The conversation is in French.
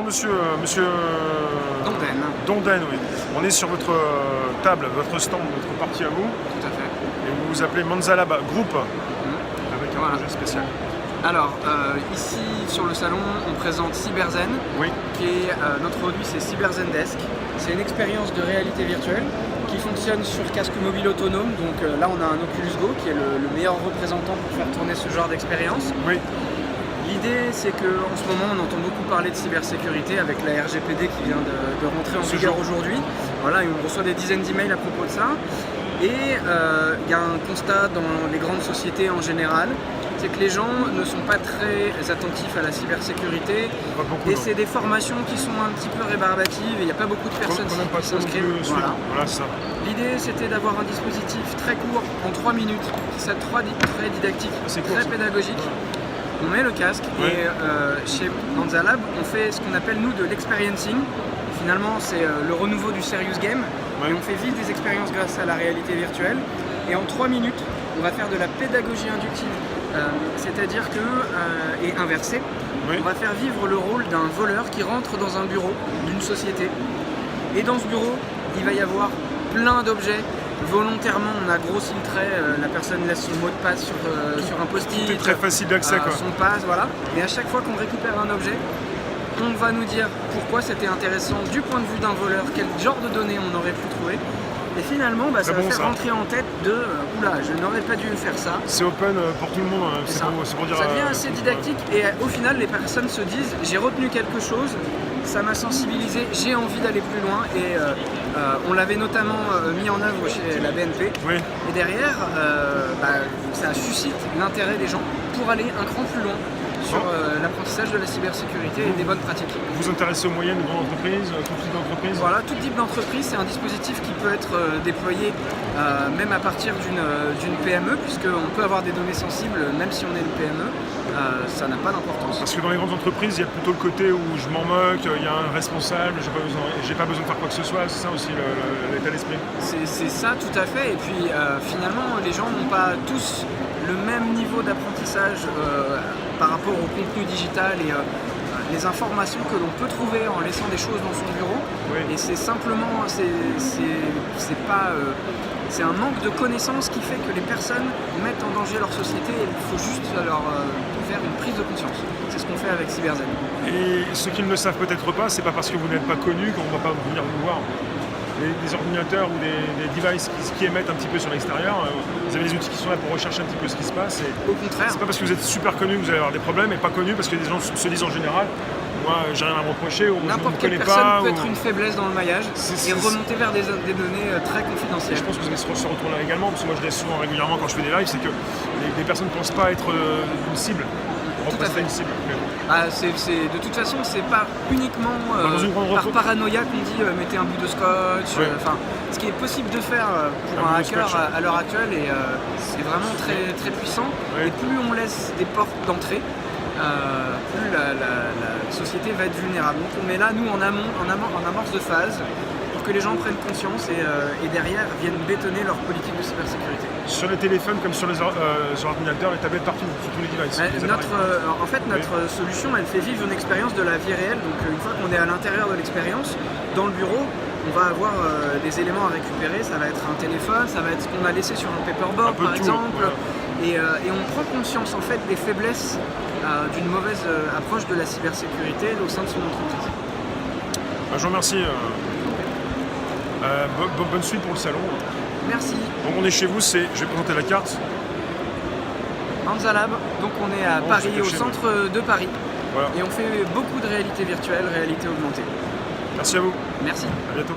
monsieur Donden. Donden, oui. On est sur votre table, votre stand, votre partie à vous. Tout à fait. Et vous vous appelez Manzalab Group, avec un projet spécial. Alors, ici sur le salon, on présente CyberZen, Oui. qui est notre produit, c'est CyberZen Desk. C'est une expérience de réalité virtuelle qui fonctionne sur casque mobile autonome. Donc là, on a un Oculus Go qui est le meilleur représentant pour faire tourner ce genre d'expérience. Oui. L'idée, c'est qu'en ce moment, on entend beaucoup parler de cybersécurité avec la RGPD qui vient de rentrer en vigueur aujourd'hui. Voilà, et on reçoit des dizaines d'emails à propos de ça. Et il y a un constat dans les grandes sociétés en général, c'est que les gens ne sont pas très attentifs à la cybersécurité. Et c'est des formations qui sont un petit peu rébarbatives et il n'y a pas beaucoup de personnes qui s'inscrivent. Voilà. L'idée, c'était d'avoir un dispositif très court, en 3 minutes, qui soit très didactique, très pédagogique. On met le casque et chez Manzalab, on fait ce qu'on appelle nous de l'experiencing. Finalement, c'est le renouveau du serious game. Et on fait vivre des expériences grâce à la réalité virtuelle. Et en 3 minutes, on va faire de la pédagogie inductive. C'est-à-dire que, et inversé, on va faire vivre le rôle d'un voleur qui rentre dans un bureau d'une société. Et dans ce bureau, il va y avoir plein d'objets. Volontairement, on a grossi le trait, la personne laisse son mot de passe sur un post-it. C'est très facile d'accès, quoi. Son passe, voilà. Et à chaque fois qu'on récupère un objet, on va nous dire pourquoi c'était intéressant du point de vue d'un voleur, quel genre de données on aurait pu trouver. Et finalement, ça va faire rentrer en tête de oula, je n'aurais pas dû faire ça. C'est open pour tout le monde, c'est pour dire. Ça devient assez didactique et au final, les personnes se disent j'ai retenu quelque chose, ça m'a sensibilisé, j'ai envie d'aller plus loin. Et on l'avait notamment mis en œuvre chez la BNP. Oui. Et derrière, ça suscite l'intérêt des gens pour aller un cran plus loin sur l'apprentissage de la cybersécurité et des bonnes pratiques. Vous vous intéressez aux moyennes, grandes entreprises, tout type d'entreprise? Voilà, tout type d'entreprise, c'est un dispositif qui peut être déployé même à partir d'une PME, puisqu'on peut avoir des données sensibles même si on est une PME, ça n'a pas d'importance. Parce que dans les grandes entreprises, il y a plutôt le côté où je m'en moque, il y a un responsable, j'ai pas besoin de faire quoi que ce soit, c'est ça aussi l'état d'esprit? C'est ça tout à fait, et puis finalement les gens n'ont pas tous le même niveau d'apprentissage par rapport au contenu digital et les informations que l'on peut trouver en laissant des choses dans son bureau. Et c'est simplement, c'est un manque de connaissances qui fait que les personnes mettent en danger leur société et il faut juste leur faire une prise de conscience. C'est ce qu'on fait avec CyberZen. Et ceux qui ne le savent peut-être pas, c'est pas parce que vous n'êtes pas connu qu'on ne va pas venir vous voir. Des ordinateurs ou des devices qui émettent un petit peu sur l'extérieur, vous avez des outils qui sont là pour rechercher un petit peu ce qui se passe. Et au contraire. C'est pas parce que vous êtes super connu que vous allez avoir des problèmes, et pas connu parce que des gens se disent en général, moi j'ai rien à me reprocher, ou je ne me connais pas. N'importe quelle personne peut être une faiblesse dans le maillage et remonter vers des données très confidentielles. Et je pense que vous allez se retourner là également, parce que moi je laisse souvent régulièrement quand je fais des lives, c'est que les personnes ne pensent pas être une cible. Tout à fait. Une cible. De toute façon, c'est pas uniquement par paranoïa qu'on dit mettez un bout de scotch. Ce qui est possible de faire pour un hacker à l'heure actuelle est vraiment très, très puissant. Et plus on laisse des portes d'entrée, plus la société va être vulnérable. Donc on est là, nous, en amorce de phase, pour que les gens prennent conscience et derrière viennent bétonner leur politique de cybersécurité. Sur les téléphones comme sur les ordinateurs, les tablettes partout, sur tous les devices. En fait, notre solution, elle fait vivre une expérience de la vie réelle. Donc une fois qu'on est à l'intérieur de l'expérience, dans le bureau, on va avoir des éléments à récupérer. Ça va être un téléphone, ça va être ce qu'on a laissé sur un paperboard par exemple. Et on prend conscience en fait des faiblesses d'une mauvaise approche de la cybersécurité au sein de son entreprise. Je vous remercie. Bonne suite pour le salon. Merci. Donc on est chez vous, je vais présenter la carte. Manzalab, donc on est à Paris, au centre de Paris. Voilà. Et on fait beaucoup de réalité virtuelle, réalité augmentée. Merci à vous. Merci. À bientôt.